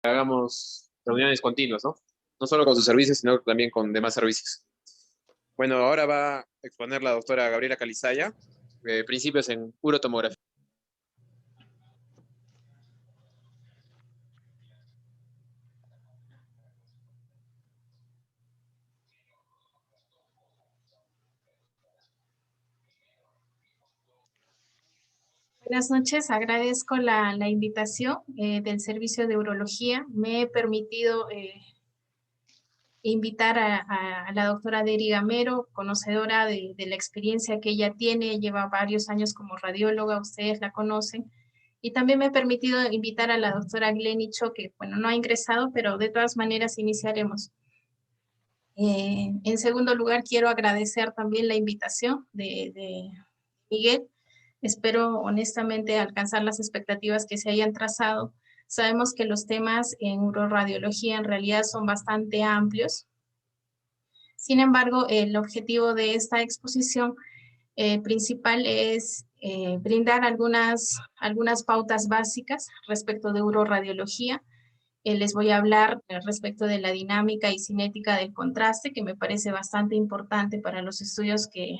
hagamos reuniones continuas, ¿no? No solo con sus servicios, sino también con demás servicios. Bueno, ahora va a exponer la doctora Gabriela Calizaya, principios en urotomografía. Buenas noches, agradezco la invitación del Servicio de Urología. Me he permitido invitar a la doctora Deri Gamero, conocedora de la experiencia que ella tiene, lleva varios años como radióloga, ustedes la conocen. Y también me he permitido invitar a la doctora Glenny Cho, que bueno, no ha ingresado, pero de todas maneras iniciaremos. En segundo lugar, quiero agradecer también la invitación de Miguel. Espero honestamente alcanzar las expectativas que se hayan trazado. Sabemos que los temas en uroradiología en realidad son bastante amplios. Sin embargo, el objetivo de esta exposición principal es brindar algunas pautas básicas respecto de uroradiología. Les voy a hablar respecto de la dinámica y cinética del contraste, que me parece bastante importante para los estudios que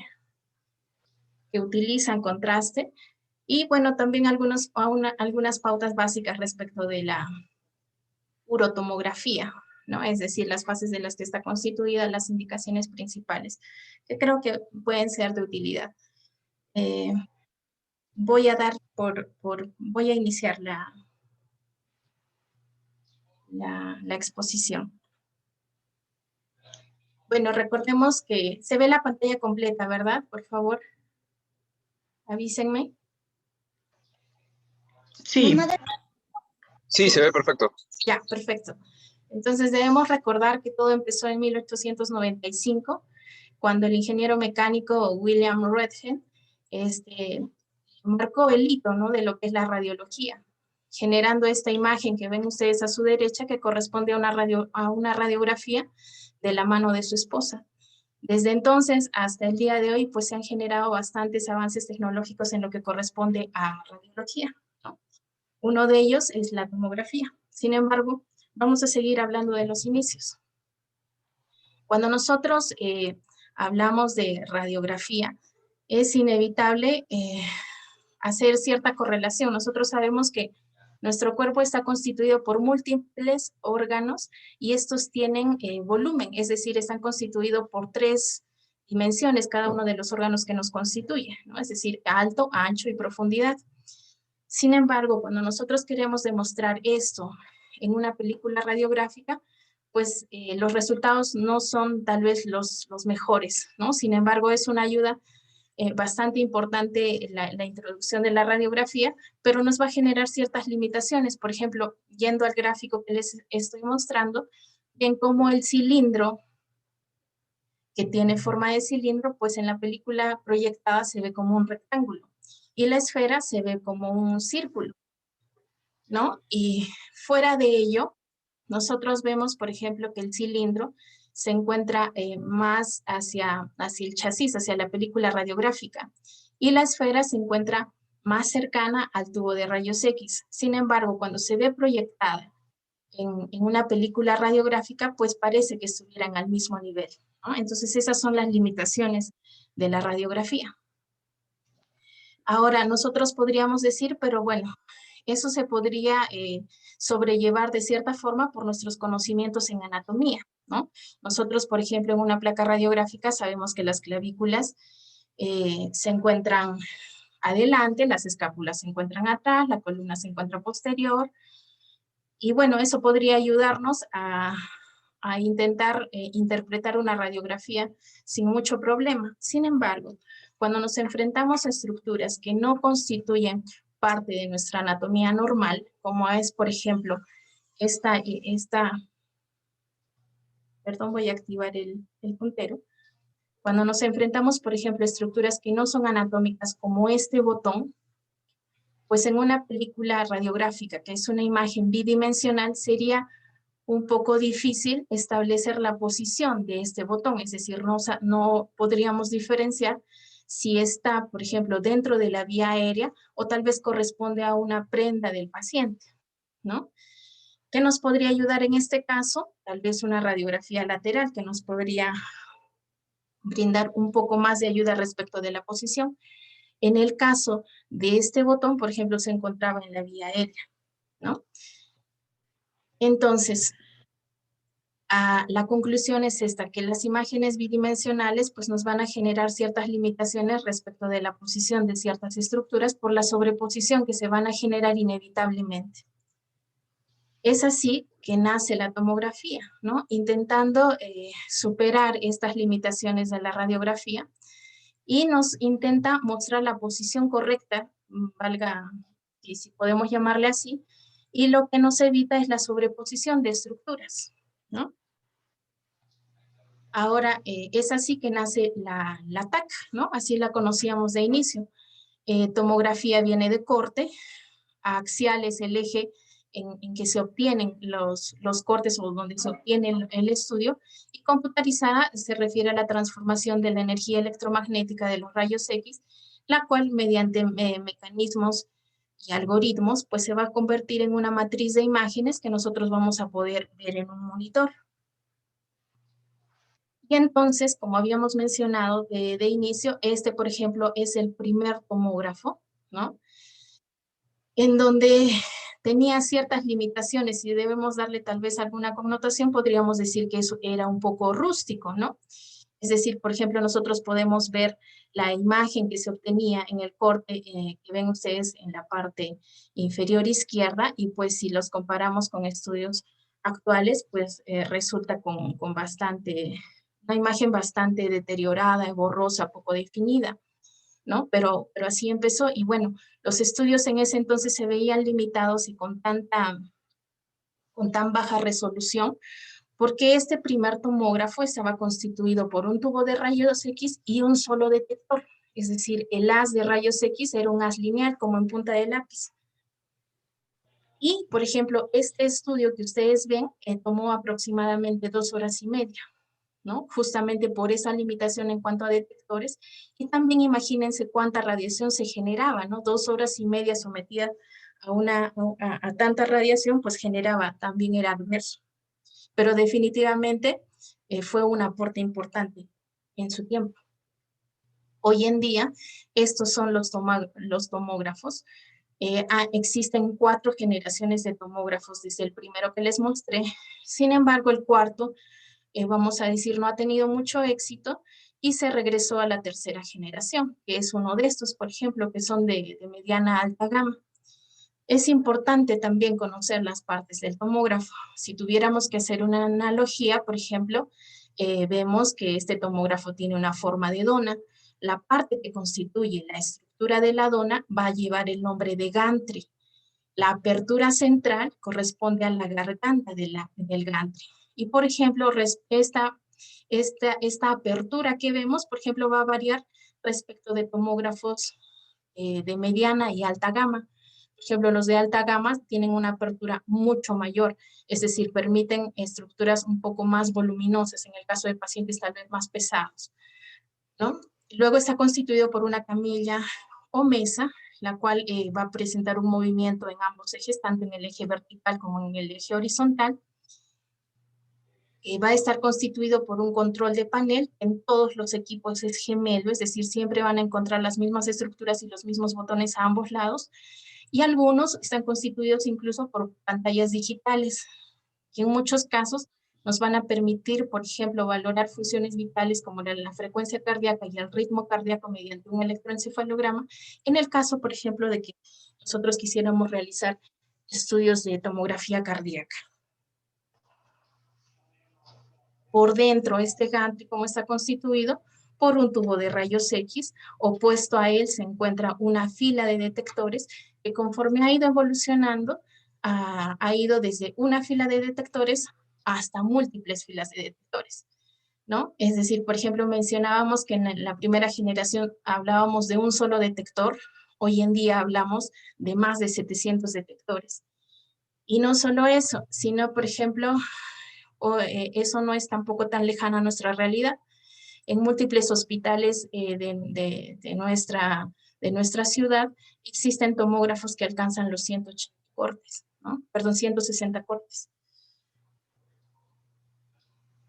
utilizan contraste. Y bueno, también algunas pautas básicas respecto de la urotomografía, ¿no? Es decir, las fases de las que está constituida, las indicaciones principales, que creo que pueden ser de utilidad. Voy a iniciar la exposición. Bueno, recordemos que se ve la pantalla completa, ¿verdad? Por favor, avísenme. Sí. Sí, se ve perfecto. Ya, perfecto. Entonces debemos recordar que todo empezó en 1895, cuando el ingeniero mecánico William Röntgen marcó el hito, ¿no?, de lo que es la radiología, generando esta imagen que ven ustedes a su derecha, que corresponde a una radiografía de la mano de su esposa. Desde entonces hasta el día de hoy, pues se han generado bastantes avances tecnológicos en lo que corresponde a radiología, ¿no? Uno de ellos es la tomografía. Sin embargo, vamos a seguir hablando de los inicios. Cuando nosotros hablamos de radiografía, es inevitable hacer cierta correlación. Nosotros sabemos que nuestro cuerpo está constituido por múltiples órganos y estos tienen volumen, es decir, están constituidos por 3 dimensiones cada uno de los órganos que nos constituye, ¿no? Es decir, alto, ancho y profundidad. Sin embargo, cuando nosotros queremos demostrar esto en una película radiográfica, pues los resultados no son tal vez los mejores, ¿no? Sin embargo, es una ayuda bastante importante la introducción de la radiografía, pero nos va a generar ciertas limitaciones. Por ejemplo, yendo al gráfico que les estoy mostrando, ven cómo el cilindro, que tiene forma de cilindro, pues en la película proyectada se ve como un rectángulo y la esfera se ve como un círculo, ¿no? Y fuera de ello, nosotros vemos, por ejemplo, que el cilindro se encuentra más hacia el chasis, hacia la película radiográfica, y la esfera se encuentra más cercana al tubo de rayos X. Sin embargo, cuando se ve proyectada en una película radiográfica, pues parece que estuvieran al mismo nivel, ¿no? Entonces, esas son las limitaciones de la radiografía. Ahora, nosotros podríamos decir, pero bueno, eso se podría sobrellevar de cierta forma por nuestros conocimientos en anatomía, ¿no? Nosotros, por ejemplo, en una placa radiográfica sabemos que las clavículas se encuentran adelante, las escápulas se encuentran atrás, la columna se encuentra posterior, y bueno, eso podría ayudarnos a intentar interpretar una radiografía sin mucho problema. Sin embargo, cuando nos enfrentamos a estructuras que no constituyen parte de nuestra anatomía normal, como es, por ejemplo, perdón, voy a activar el puntero. Cuando nos enfrentamos, por ejemplo, a estructuras que no son anatómicas, como este botón, pues en una película radiográfica, que es una imagen bidimensional, sería un poco difícil establecer la posición de este botón, es decir, no podríamos diferenciar si está, por ejemplo, dentro de la vía aérea o tal vez corresponde a una prenda del paciente, ¿no? ¿Qué nos podría ayudar en este caso? Tal vez una radiografía lateral que nos podría brindar un poco más de ayuda respecto de la posición. En el caso de este botón, por ejemplo, se encontraba en la vía aérea, ¿no? Entonces, la conclusión es esta, que las imágenes bidimensionales pues nos van a generar ciertas limitaciones respecto de la posición de ciertas estructuras por la sobreposición que se van a generar inevitablemente. Es así que nace la tomografía, ¿no? Intentando superar estas limitaciones de la radiografía y nos intenta mostrar la posición correcta, valga, y si podemos llamarle así, y lo que nos evita es la sobreposición de estructuras, ¿no? Ahora, es así que nace la TAC, ¿no? Así la conocíamos de inicio. Tomografía viene de corte, axial es el eje en que se obtienen los cortes o donde se obtiene el estudio, y computarizada se refiere a la transformación de la energía electromagnética de los rayos X, la cual mediante mecanismos y algoritmos, pues se va a convertir en una matriz de imágenes que nosotros vamos a poder ver en un monitor. Y entonces, como habíamos mencionado de inicio, este, por ejemplo, es el primer tomógrafo, ¿no? En donde tenía ciertas limitaciones y debemos darle tal vez alguna connotación, podríamos decir que eso era un poco rústico, ¿no? Es decir, por ejemplo, nosotros podemos ver la imagen que se obtenía en el corte que ven ustedes en la parte inferior izquierda, y pues si los comparamos con estudios actuales, pues resulta con bastante, una imagen bastante deteriorada, borrosa, poco definida, ¿no? Pero así empezó, y bueno, los estudios en ese entonces se veían limitados y con tan baja resolución, porque este primer tomógrafo estaba constituido por un tubo de rayos X y un solo detector. Es decir, el haz de rayos X era un haz lineal, como en punta de lápiz. Y, por ejemplo, este estudio que ustedes ven tomó aproximadamente 2 horas y media, ¿no? Justamente por esa limitación en cuanto a detectores. Y también imagínense cuánta radiación se generaba, ¿no? 2 horas y media sometida a tanta radiación, pues generaba, también era adverso. Pero definitivamente fue un aporte importante en su tiempo. Hoy en día, estos son los tomógrafos. Existen 4 generaciones de tomógrafos desde el primero que les mostré. Sin embargo, el cuarto, vamos a decir, no ha tenido mucho éxito y se regresó a la tercera generación, que es uno de estos, por ejemplo, que son de mediana a alta gama. Es importante también conocer las partes del tomógrafo. Si tuviéramos que hacer una analogía, por ejemplo, vemos que este tomógrafo tiene una forma de dona. La parte que constituye la estructura de la dona va a llevar el nombre de gantry. La apertura central corresponde a la garganta del gantry. Y, por ejemplo, esta apertura que vemos, por ejemplo, va a variar respecto de tomógrafos de mediana y alta gama. Por ejemplo, los de alta gama tienen una apertura mucho mayor, es decir, permiten estructuras un poco más voluminosas, en el caso de pacientes tal vez más pesados, ¿no? Luego está constituido por una camilla o mesa, la cual va a presentar un movimiento en ambos ejes, tanto en el eje vertical como en el eje horizontal. Va a estar constituido por un control de panel. En todos los equipos es gemelo, es decir, siempre van a encontrar las mismas estructuras y los mismos botones a ambos lados. Y algunos están constituidos incluso por pantallas digitales, que en muchos casos nos van a permitir, por ejemplo, valorar funciones vitales como la frecuencia cardíaca y el ritmo cardíaco mediante un electroencefalograma, en el caso, por ejemplo, de que nosotros quisiéramos realizar estudios de tomografía cardíaca. Por dentro, este gantry, ¿cómo está constituido? Por un tubo de rayos X. Opuesto a él se encuentra una fila de detectores que, conforme ha ido evolucionando, ha ido desde una fila de detectores hasta múltiples filas de detectores, ¿no? Es decir, por ejemplo, mencionábamos que en la primera generación hablábamos de un solo detector. Hoy en día hablamos de más de 700 detectores. Y no solo eso, sino, por ejemplo, eso no es tampoco tan lejano a nuestra realidad. En múltiples hospitales de nuestra ciudad existen tomógrafos que alcanzan los 180 cortes. ¿no? Perdón, 160 cortes.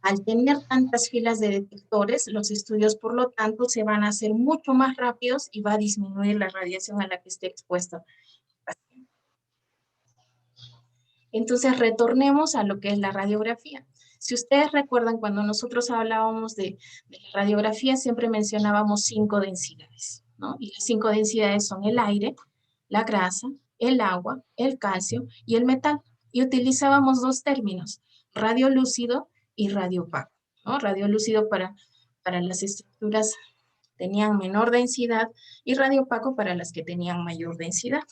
Al tener tantas filas de detectores, los estudios, por lo tanto, se van a hacer mucho más rápidos y va a disminuir la radiación a la que esté expuesto el paciente. Entonces, retornemos a lo que es la radiografía. Si ustedes recuerdan, cuando nosotros hablábamos de la radiografía, siempre mencionábamos 5 densidades, ¿no? Y las 5 densidades son el aire, la grasa, el agua, el calcio y el metal. Y utilizábamos 2 términos, radiolúcido y radiopaco, ¿no? Radiolúcido para las estructuras que tenían menor densidad y radiopaco para las que tenían mayor densidad.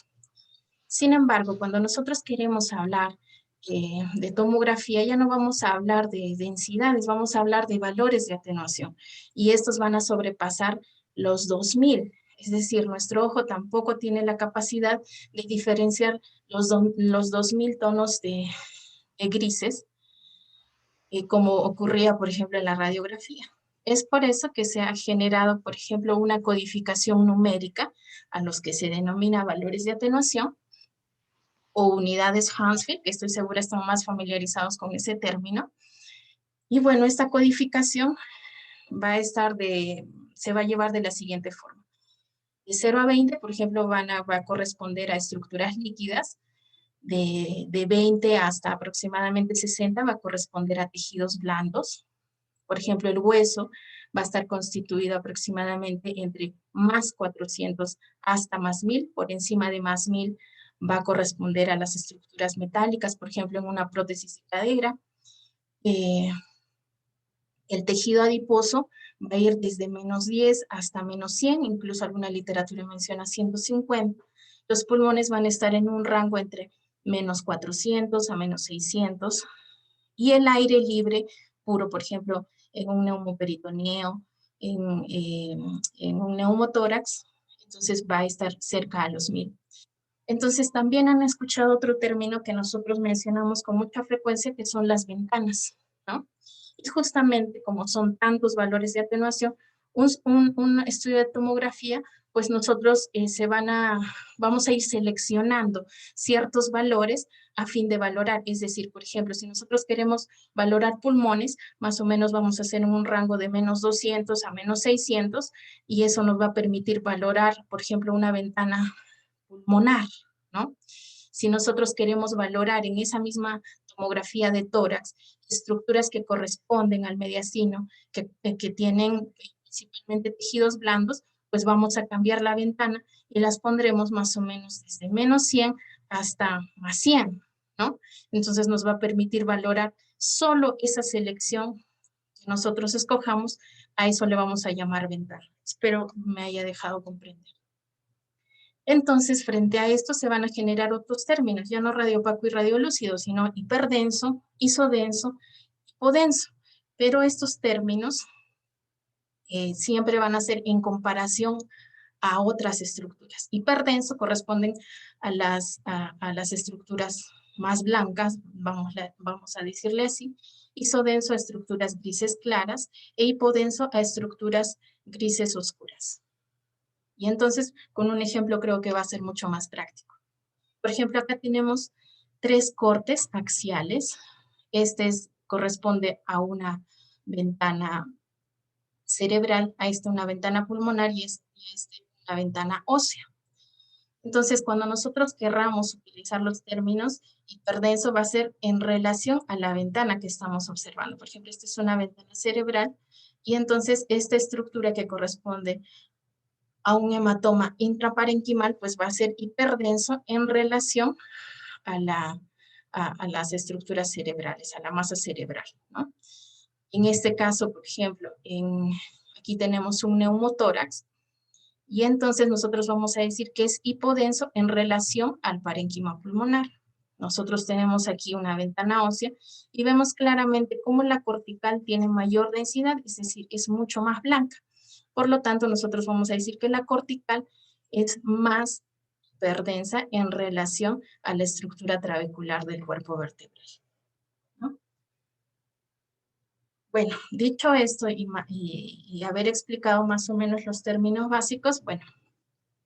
Sin embargo, cuando nosotros queremos hablar de tomografía, ya no vamos a hablar de densidades, vamos a hablar de valores de atenuación. Y estos van a sobrepasar los 2000. Es decir, nuestro ojo tampoco tiene la capacidad de diferenciar los 2000 tonos de grises, como ocurría, por ejemplo, en la radiografía. Es por eso que se ha generado, por ejemplo, una codificación numérica a los que se denomina valores de atenuación, o unidades Hounsfield, que estoy segura están más familiarizados con ese término. Y bueno, esta codificación se va a llevar de la siguiente forma. De 0 a 20, por ejemplo, va a corresponder a estructuras líquidas. De 20 hasta aproximadamente 60 va a corresponder a tejidos blandos. Por ejemplo, el hueso va a estar constituido aproximadamente entre más 400 hasta más 1000. Por encima de más 1000 va a corresponder a las estructuras metálicas, por ejemplo, en una prótesis de cadera. El tejido adiposo va a ir desde menos 10 hasta menos 100, incluso alguna literatura menciona 150. Los pulmones van a estar en un rango entre menos 400 a menos 600. Y el aire libre puro, por ejemplo, en un neumoperitoneo, en un neumotórax, entonces va a estar cerca a los 1000. Entonces también han escuchado otro término que nosotros mencionamos con mucha frecuencia, que son las ventanas, ¿no? Y justamente como son tantos valores de atenuación, un estudio de tomografía, pues nosotros vamos a ir seleccionando ciertos valores a fin de valorar. Es decir, por ejemplo, si nosotros queremos valorar pulmones, más o menos vamos a hacer un rango de menos 200 a menos 600, y eso nos va a permitir valorar, por ejemplo, una ventana pulmonar, ¿no? Si nosotros queremos valorar en esa misma tomografía de tórax estructuras que corresponden al mediastino, que tienen principalmente tejidos blandos, pues vamos a cambiar la ventana y las pondremos más o menos desde menos 100 hasta más 100, ¿no? Entonces nos va a permitir valorar solo esa selección que nosotros escojamos, a eso le vamos a llamar ventana. Espero me haya dejado comprender. Entonces, frente a esto se van a generar otros términos, ya no radiopaco y radiolúcido, sino hiperdenso, isodenso, hipodenso. Pero estos términos siempre van a ser en comparación a otras estructuras. Hiperdenso corresponden a las estructuras más blancas, vamos a decirle así, isodenso a estructuras grises claras e hipodenso a estructuras grises oscuras. Y entonces, con un ejemplo creo que va a ser mucho más práctico. Por ejemplo, acá tenemos 3 cortes axiales. Corresponde a una ventana cerebral, a esta una ventana pulmonar y una ventana ósea. Entonces, cuando nosotros querramos utilizar los términos, hiperdenso va a ser en relación a la ventana que estamos observando. Por ejemplo, esta es una ventana cerebral y entonces esta estructura que corresponde a un hematoma intraparenquimal, pues va a ser hiperdenso en relación a las estructuras cerebrales, a la masa cerebral, ¿no? En este caso, por ejemplo, aquí tenemos un neumotórax, y entonces nosotros vamos a decir que es hipodenso en relación al parénquima pulmonar. Nosotros tenemos aquí una ventana ósea y vemos claramente cómo la cortical tiene mayor densidad, es decir, es mucho más blanca. Por lo tanto, nosotros vamos a decir que la cortical es más hiperdensa en relación a la estructura trabecular del cuerpo vertebral, ¿no? Bueno, dicho esto y haber explicado más o menos los términos básicos, bueno,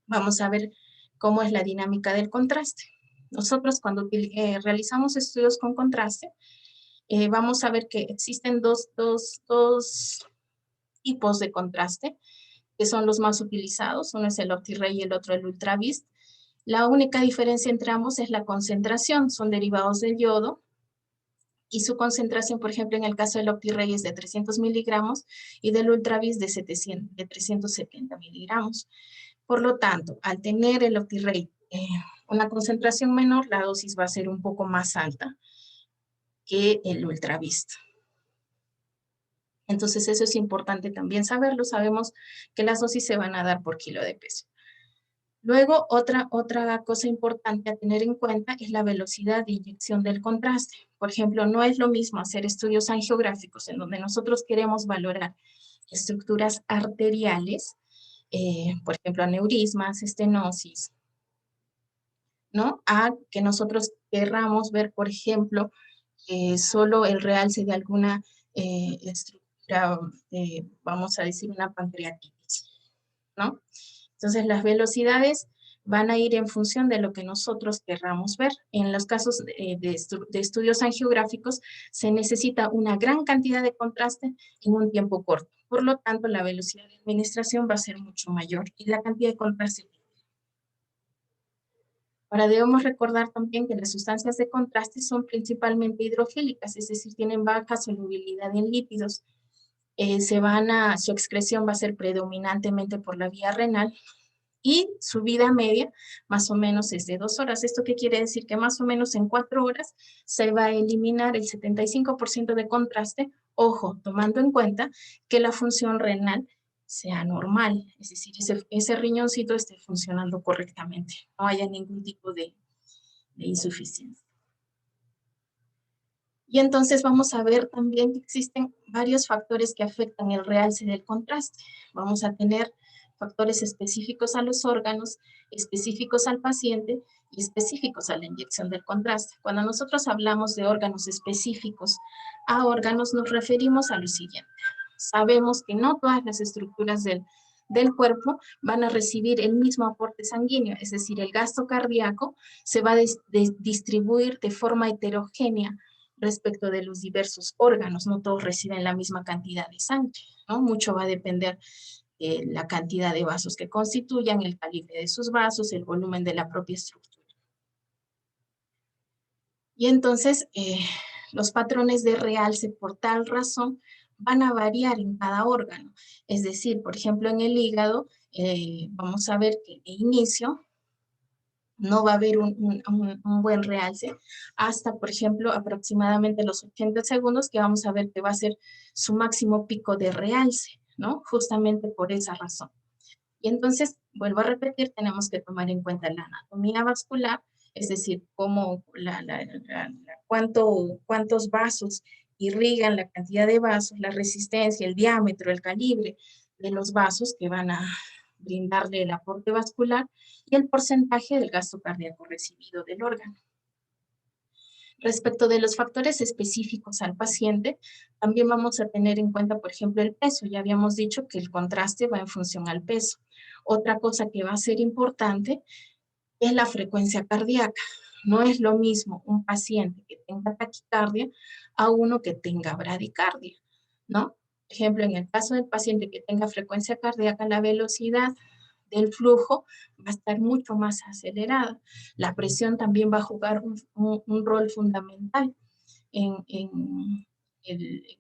vamos a ver cómo es la dinámica del contraste. Nosotros cuando realizamos estudios con contraste, vamos a ver que existen dos tipos de contraste, que son los más utilizados. Uno es el OptiRay y el otro el UltraVist. La única diferencia entre ambos es la concentración. Son derivados del yodo y su concentración, por ejemplo, en el caso del OptiRay es de 300 miligramos y del UltraVist de 370 miligramos. Por lo tanto, al tener el OptiRay una concentración menor, la dosis va a ser un poco más alta que el UltraVist. Entonces, eso es importante también saberlo. Sabemos que las dosis se van a dar por kilo de peso. Luego, otra cosa importante a tener en cuenta es la velocidad de inyección del contraste. Por ejemplo, no es lo mismo hacer estudios angiográficos en donde nosotros queremos valorar estructuras arteriales, por ejemplo, aneurismas, estenosis, ¿no? A que nosotros querramos ver, por ejemplo, solo el realce de alguna estructura, vamos a decir una pancreatitis, ¿no? Entonces las velocidades van a ir en función de lo que nosotros querramos ver. En los casos de estudios angiográficos se necesita una gran cantidad de contraste en un tiempo corto. Por lo tanto, la velocidad de administración va a ser mucho mayor y la cantidad de contraste. Ahora debemos recordar también que las sustancias de contraste son principalmente hidrofílicas, es decir, tienen baja solubilidad en lípidos. Su excreción va a ser predominantemente por la vía renal y su vida media más o menos es de 2 horas. ¿Esto qué quiere decir? Que más o menos en 4 horas se va a eliminar el 75% de contraste, ojo, tomando en cuenta que la función renal sea normal, es decir, ese riñoncito esté funcionando correctamente, no haya ningún tipo de insuficiencia. Y entonces vamos a ver también que existen varios factores que afectan el realce del contraste. Vamos a tener factores específicos a los órganos, específicos al paciente y específicos a la inyección del contraste. Cuando nosotros hablamos de órganos específicos a órganos, nos referimos a lo siguiente. Sabemos que no todas las estructuras del cuerpo van a recibir el mismo aporte sanguíneo, es decir, el gasto cardíaco se va a distribuir de forma heterogénea respecto de los diversos órganos. No todos reciben la misma cantidad de sangre, ¿no? Mucho va a depender de la cantidad de vasos que constituyan, el calibre de sus vasos, el volumen de la propia estructura. Y entonces, los patrones de realce por tal razón van a variar en cada órgano. Es decir, por ejemplo, en el hígado, vamos a ver que de inicio no va a haber un buen realce hasta, por ejemplo, aproximadamente los 80 segundos, que vamos a ver que va a ser su máximo pico de realce, ¿no? Justamente por esa razón. Y entonces, vuelvo a repetir, tenemos que tomar en cuenta la anatomía vascular, es decir, cómo cuántos vasos irrigan, la cantidad de vasos, la resistencia, el diámetro, el calibre de los vasos que van a brindarle el aporte vascular y el porcentaje del gasto cardíaco recibido del órgano. Respecto de los factores específicos al paciente, también vamos a tener en cuenta, por ejemplo, el peso. Ya habíamos dicho que el contraste va en función al peso. Otra cosa que va a ser importante es la frecuencia cardíaca. No es lo mismo un paciente que tenga taquicardia a uno que tenga bradicardia, ¿no? Por ejemplo, en el caso del paciente que tenga frecuencia cardíaca, la velocidad del flujo va a estar mucho más acelerada. La presión también va a jugar un rol fundamental en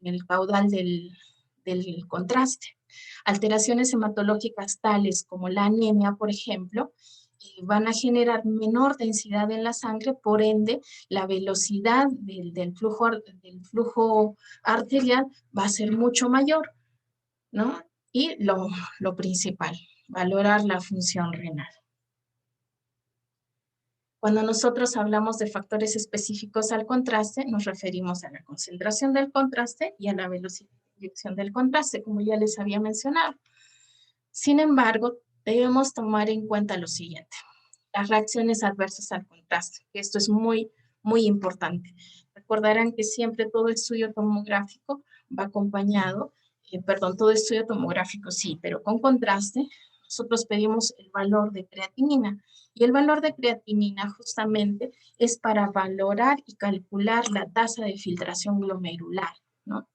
el caudal del contraste. Alteraciones hematológicas tales como la anemia, por ejemplo, van a generar menor densidad en la sangre, por ende, la velocidad del flujo arterial va a ser mucho mayor, ¿no? Y lo principal, valorar la función renal. Cuando nosotros hablamos de factores específicos al contraste, nos referimos a la concentración del contraste y a la velocidad de inyección del contraste, como ya les había mencionado. Sin embargo, debemos tomar en cuenta lo siguiente: las reacciones adversas al contraste. Esto es muy, muy importante. Recordarán que siempre todo estudio tomográfico va acompañado, todo estudio tomográfico sí, pero con contraste, nosotros pedimos el valor de creatinina. Y el valor de creatinina justamente es para valorar y calcular la tasa de filtración glomerular, ¿no?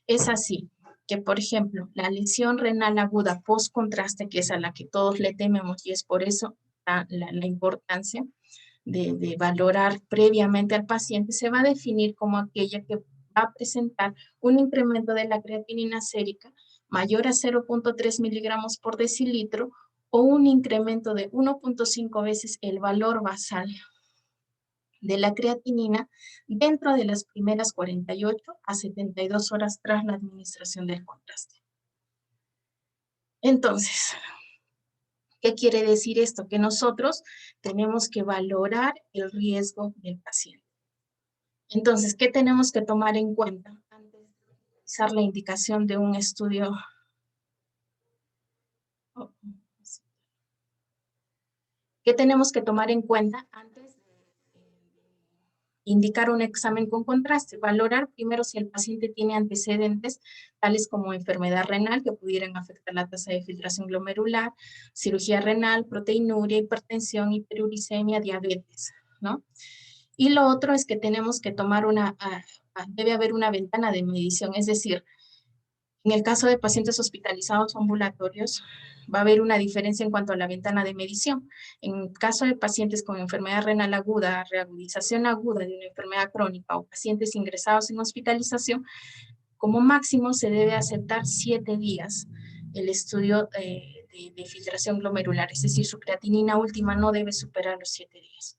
Es así que, por ejemplo, la lesión renal aguda post-contraste, que es a la que todos le tememos y es por eso la importancia de valorar previamente al paciente, se va a definir como aquella que va a presentar un incremento de la creatinina sérica mayor a 0.3 miligramos por decilitro o un incremento de 1.5 veces el valor basal de la creatinina dentro de las primeras 48 a 72 horas tras la administración del contraste. Entonces, ¿qué quiere decir esto? Que nosotros tenemos que valorar el riesgo del paciente. Entonces, ¿qué tenemos que tomar en cuenta antes de realizar la indicación de un estudio? ¿Qué tenemos que tomar en cuenta antes de indicar un examen con contraste? Valorar primero si el paciente tiene antecedentes tales como enfermedad renal que pudieran afectar la tasa de filtración glomerular, cirugía renal, proteinuria, hipertensión, hiperuricemia, diabetes, ¿no? Y lo otro es que tenemos que tomar debe haber una ventana de medición, es decir, en el caso de pacientes hospitalizados o ambulatorios, va a haber una diferencia en cuanto a la ventana de medición. En caso de pacientes con enfermedad renal aguda, reagudización aguda de una enfermedad crónica o pacientes ingresados en hospitalización, como máximo se debe aceptar 7 días el estudio de filtración glomerular, es decir, su creatinina última no debe superar los 7 días.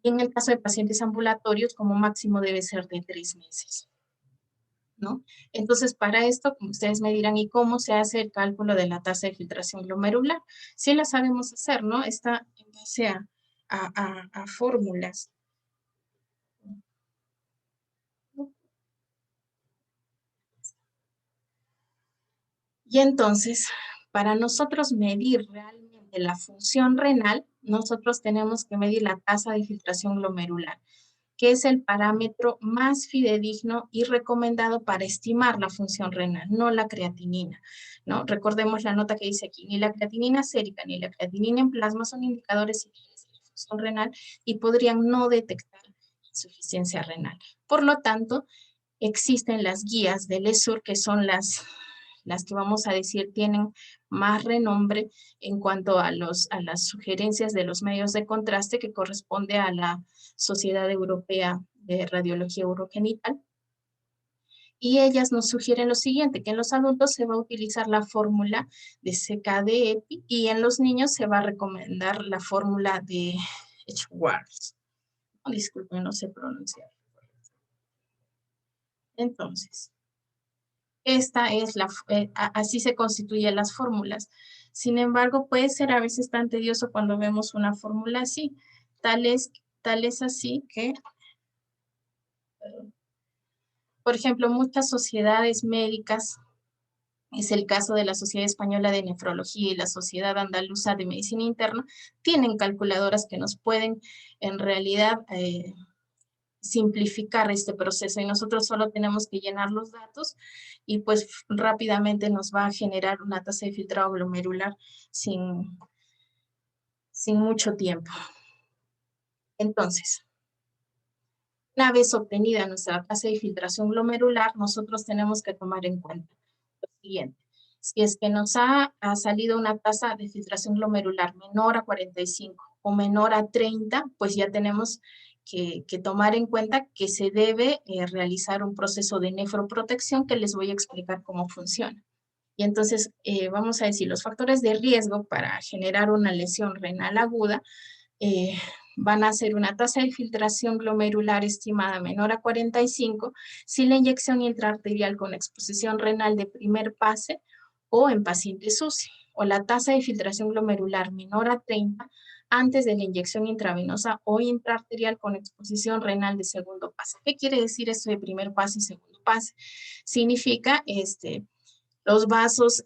Y en el caso de pacientes ambulatorios, como máximo debe ser de 3 meses. ¿No? Entonces, para esto, como ustedes me dirán, ¿y cómo se hace el cálculo de la tasa de filtración glomerular? Sí la sabemos hacer, ¿no? Está en base a fórmulas. Y entonces, para nosotros medir realmente la función renal, nosotros tenemos que medir la tasa de filtración glomerular, que es el parámetro más fidedigno y recomendado para estimar la función renal, no la creatinina, ¿no? Recordemos la nota que dice aquí, ni la creatinina sérica ni la creatinina en plasma son indicadores de la función renal y podrían no detectar insuficiencia renal. Por lo tanto, existen las guías del ESUR, que son las que vamos a decir tienen más renombre en cuanto a las sugerencias de los medios de contraste, que corresponde a la Sociedad Europea de Radiología Urogenital. Y ellas nos sugieren lo siguiente, que en los adultos se va a utilizar la fórmula de CKD-EPI y en los niños se va a recomendar la fórmula de Edgeworth. Oh, disculpen, no sé pronunciar. Entonces, esta es así se constituyen las fórmulas. Sin embargo, puede ser a veces tan tedioso cuando vemos una fórmula así. Tal es así que, por ejemplo, muchas sociedades médicas, es el caso de la Sociedad Española de Nefrología y la Sociedad Andaluza de Medicina Interna, tienen calculadoras que nos pueden en realidad simplificar este proceso y nosotros solo tenemos que llenar los datos y pues rápidamente nos va a generar una tasa de filtrado glomerular sin mucho tiempo. Entonces, una vez obtenida nuestra tasa de filtración glomerular, nosotros tenemos que tomar en cuenta lo siguiente. Si es que nos ha salido una tasa de filtración glomerular menor a 45 o menor a 30, pues ya tenemos que tomar en cuenta que se debe realizar un proceso de nefroprotección que les voy a explicar cómo funciona. Y entonces vamos a decir, los factores de riesgo para generar una lesión renal aguda van a ser una tasa de filtración glomerular estimada menor a 45 si la inyección intraarterial con exposición renal de primer pase o en pacientes UCI, o la tasa de filtración glomerular menor a 30 antes de la inyección intravenosa o intraarterial con exposición renal de segundo pase. ¿Qué quiere decir esto de primer pase y segundo pase? Significa los vasos,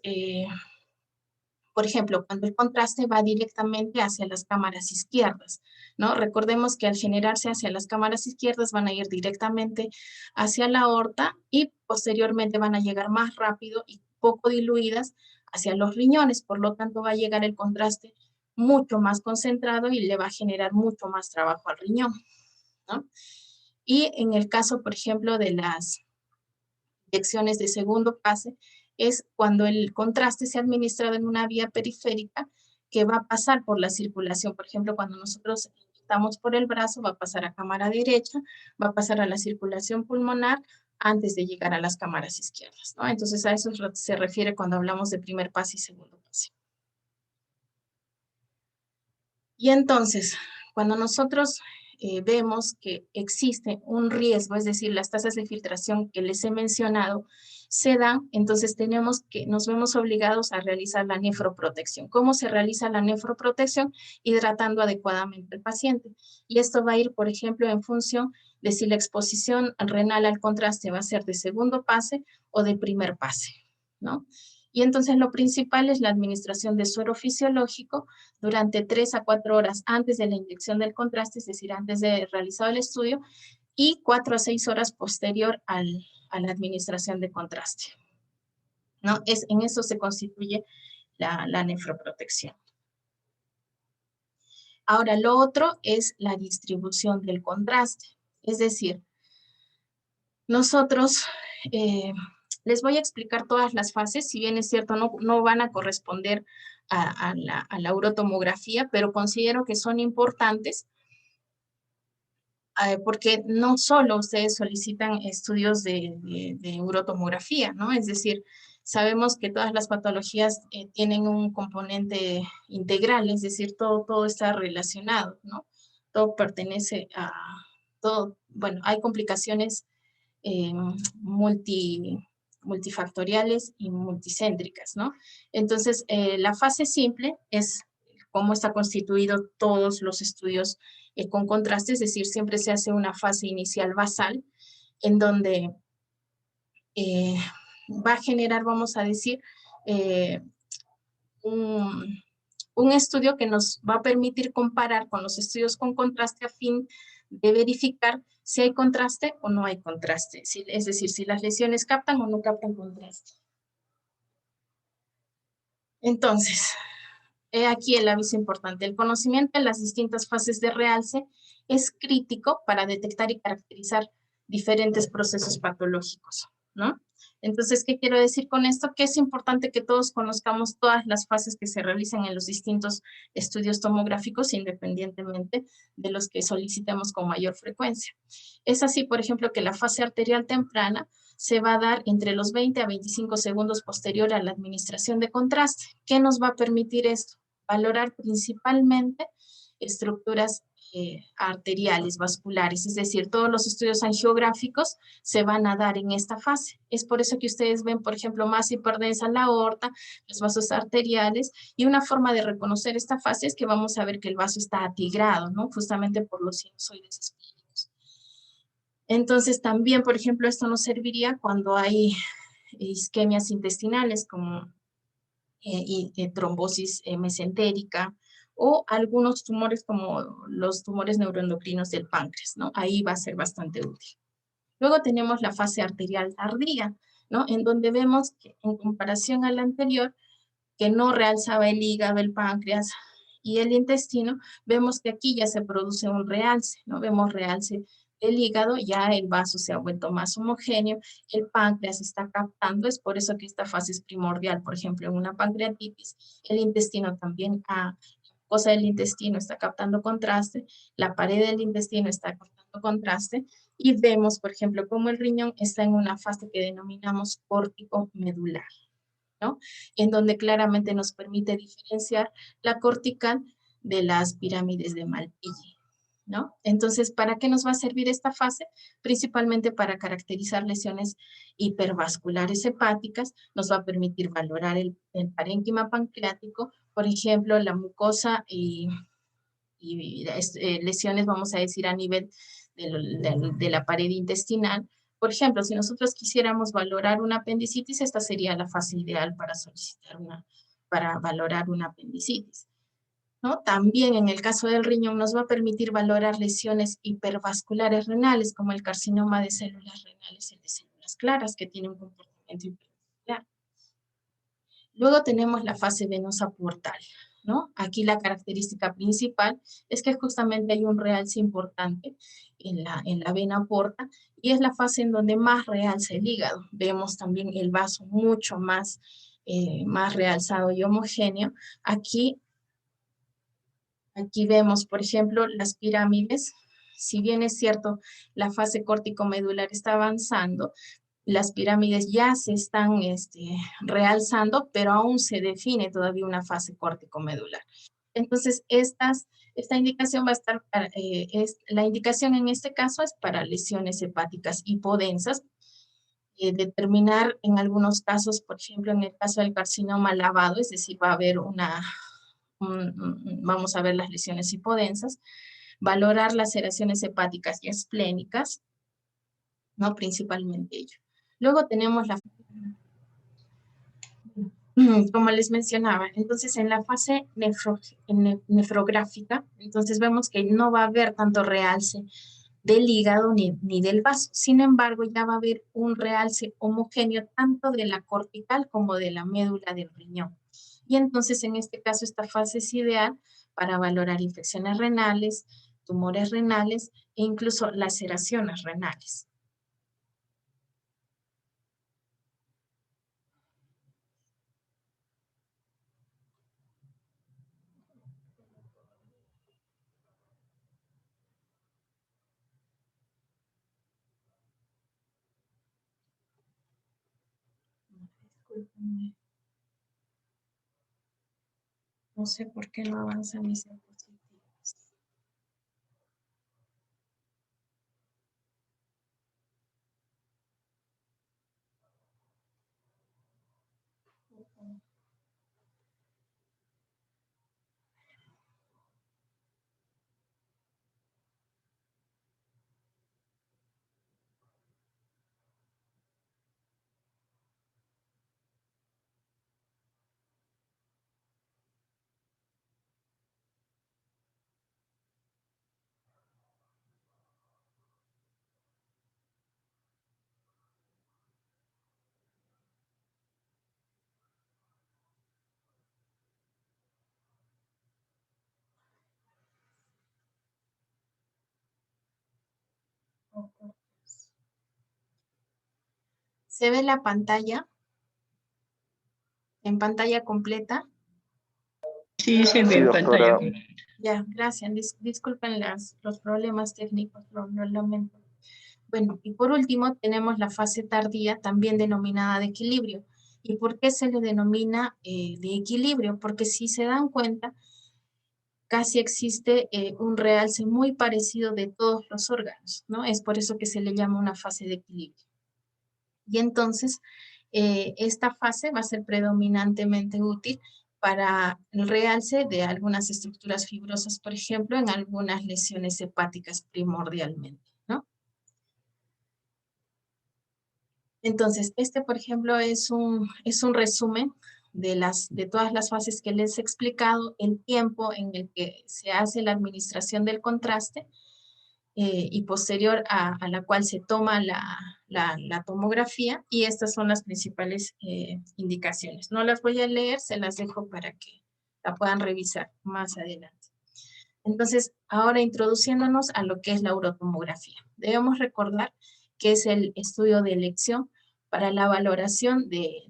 por ejemplo, cuando el contraste va directamente hacia las cámaras izquierdas, ¿no? Recordemos que al generarse hacia las cámaras izquierdas van a ir directamente hacia la aorta y posteriormente van a llegar más rápido y poco diluidas hacia los riñones, por lo tanto va a llegar el contraste mucho más concentrado y le va a generar mucho más trabajo al riñón, ¿no? Y en el caso, por ejemplo, de las inyecciones de segundo pase, es cuando el contraste se ha administrado en una vía periférica que va a pasar por la circulación. Por ejemplo, cuando nosotros inyectamos por el brazo, va a pasar a cámara derecha, va a pasar a la circulación pulmonar antes de llegar a las cámaras izquierdas, ¿no? Entonces, a eso se refiere cuando hablamos de primer pase y segundo pase. Y entonces, cuando nosotros vemos que existe un riesgo, es decir, las tasas de filtración que les he mencionado se dan, entonces nos vemos obligados a realizar la nefroprotección. ¿Cómo se realiza la nefroprotección? Hidratando adecuadamente al paciente. Y esto va a ir, por ejemplo, en función de si la exposición renal al contraste va a ser de segundo pase o de primer pase, ¿no? Y entonces lo principal es la administración de suero fisiológico durante 3 a 4 horas antes de la inyección del contraste, es decir, antes de realizar el estudio, y 4 a 6 horas posterior a la administración de contraste, ¿no? En eso se constituye la nefroprotección. Ahora, lo otro es la distribución del contraste, es decir, nosotros les voy a explicar todas las fases, si bien es cierto, no van a corresponder a la urotomografía, pero considero que son importantes porque no solo ustedes solicitan estudios de urotomografía, ¿no? Es decir, sabemos que todas las patologías tienen un componente integral, es decir, todo está relacionado, ¿no? Todo pertenece a todo, bueno, hay complicaciones eh, multifactoriales y multicéntricas, ¿no? Entonces, la fase simple es cómo está constituido todos los estudios con contraste, es decir, siempre se hace una fase inicial basal en donde va a generar, vamos a decir, un estudio que nos va a permitir comparar con los estudios con contraste a fin de verificar si hay contraste o no hay contraste, es decir, si las lesiones captan o no captan contraste. Entonces, he aquí el aviso importante. El conocimiento de las distintas fases de realce es crítico para detectar y caracterizar diferentes procesos patológicos, ¿no? Entonces, ¿qué quiero decir con esto? Que es importante que todos conozcamos todas las fases que se realizan en los distintos estudios tomográficos, independientemente de los que solicitemos con mayor frecuencia. Es así, por ejemplo, que la fase arterial temprana se va a dar entre los 20 a 25 segundos posterior a la administración de contraste. ¿Qué nos va a permitir esto? Valorar principalmente estructuras arteriales, vasculares, es decir, todos los estudios angiográficos se van a dar en esta fase. Es por eso que ustedes ven, por ejemplo, masa hiperdensa en la aorta, los vasos arteriales, y una forma de reconocer esta fase es que vamos a ver que el vaso está atigrado, ¿no? Justamente por los sinusoides espínicos. Entonces, también, por ejemplo, esto nos serviría cuando hay isquemias intestinales como trombosis mesentérica o algunos tumores como los tumores neuroendocrinos del páncreas, ¿no? Ahí va a ser bastante útil. Luego tenemos la fase arterial tardía, ¿no? En donde vemos que en comparación a la anterior, que no realzaba el hígado, el páncreas y el intestino, vemos que aquí ya se produce un realce, ¿no? Vemos realce del hígado, ya el vaso se ha vuelto más homogéneo, el páncreas está captando, es por eso que esta fase es primordial, por ejemplo, en una pancreatitis, el intestino también, la cosa del intestino está captando contraste, la pared del intestino está captando contraste, y vemos, por ejemplo, cómo el riñón está en una fase que denominamos córtico medular, ¿no? En donde claramente nos permite diferenciar la cortical de las pirámides de Malpighi, ¿no? Entonces, ¿para qué nos va a servir esta fase? Principalmente para caracterizar lesiones hipervasculares hepáticas, nos va a permitir valorar el parénquima pancreático, por ejemplo, la mucosa y lesiones, vamos a decir, a nivel de la pared intestinal. Por ejemplo, si nosotros quisiéramos valorar una apendicitis, esta sería la fase ideal para solicitar para valorar una apendicitis, ¿no? También en el caso del riñón nos va a permitir valorar lesiones hipervasculares renales, como el carcinoma de células renales y el de células claras, que tiene un comportamiento hipervascular. Luego tenemos la fase venosa portal, ¿no? Aquí la característica principal es que justamente hay un realce importante en la vena porta y es la fase en donde más realza el hígado. Vemos también el vaso mucho más, más realzado y homogéneo. Aquí vemos, por ejemplo, las pirámides. Si bien es cierto, la fase córtico-medular está avanzando, las pirámides ya se están realzando, pero aún se define todavía una fase córtico-medular. Entonces, esta indicación va a estar, la indicación en este caso es para lesiones hepáticas hipodensas, determinar en algunos casos, por ejemplo, en el caso del carcinoma lavado, es decir, va a haber vamos a ver las lesiones hipodensas, valorar las laceraciones hepáticas y esplénicas, no principalmente ello. Luego tenemos como les mencionaba, entonces en la fase nefrográfica, entonces vemos que no va a haber tanto realce del hígado ni del vaso. Sin embargo, ya va a haber un realce homogéneo tanto de la cortical como de la médula del riñón. Y entonces en este caso esta fase es ideal para valorar infecciones renales, tumores renales e incluso laceraciones renales. Discúlpenme. No sé por qué no avanzan mis diapositivas. ¿Se ve la pantalla? ¿En pantalla completa? Sí, se ve en pantalla. Ya, gracias. Disculpen los problemas técnicos, lo lamento. Bueno, y por último tenemos la fase tardía, también denominada de equilibrio. ¿Y por qué se le denomina de equilibrio? Porque si se dan cuenta, casi existe un realce muy parecido de todos los órganos, ¿no? Es por eso que se le llama una fase de equilibrio. Y entonces, esta fase va a ser predominantemente útil para el realce de algunas estructuras fibrosas, por ejemplo, en algunas lesiones hepáticas primordialmente, ¿no? Entonces, por ejemplo, es un resumen de todas las fases que les he explicado, el tiempo en el que se hace la administración del contraste y posterior a la cual se toma la tomografía, y estas son las principales indicaciones. No las voy a leer, se las dejo para que la puedan revisar más adelante. Entonces, ahora introduciéndonos a lo que es la urotomografía. Debemos recordar que es el estudio de elección para la valoración de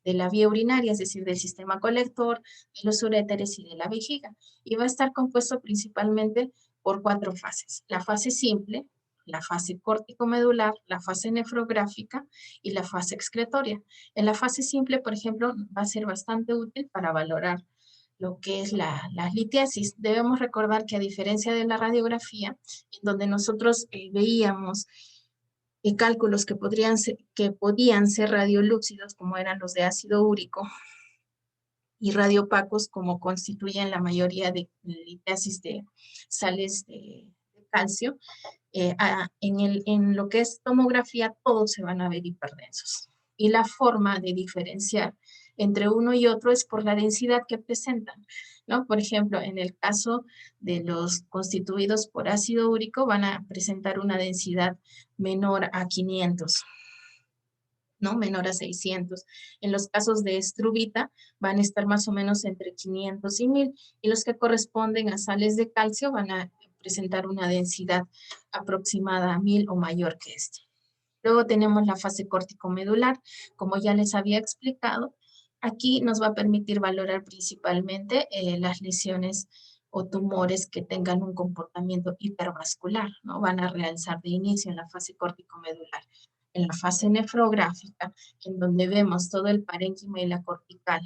la vía urinaria, es decir, del sistema colector, de los uréteres y de la vejiga. Y va a estar compuesto principalmente por 4 fases. La fase simple, la fase córtico-medular, la fase nefrográfica y la fase excretoria. En la fase simple, por ejemplo, va a ser bastante útil para valorar lo que es la litiasis. Debemos recordar que a diferencia de la radiografía, en donde nosotros veíamos cálculos que podían ser radiolúcidos, como eran los de ácido úrico, y radiopacos, como constituyen la mayoría de litiasis de sales de calcio, en lo que es tomografía, todos se van a ver hiperdensos. Y la forma de diferenciar entre uno y otro es por la densidad que presentan, ¿no? Por ejemplo, en el caso de los constituidos por ácido úrico, van a presentar una densidad menor a 500. ¿no? Menor a 600. En los casos de estrubita van a estar más o menos entre 500 y 1000, y los que corresponden a sales de calcio van a presentar una densidad aproximada a 1000 o mayor que este. Luego tenemos la fase córtico-medular, como ya les había explicado. Aquí nos va a permitir valorar principalmente las lesiones o tumores que tengan un comportamiento hipervascular, ¿no? Van a realzar de inicio en la fase córtico-medular. En la fase nefrográfica, en donde vemos todo el parénquima y la cortical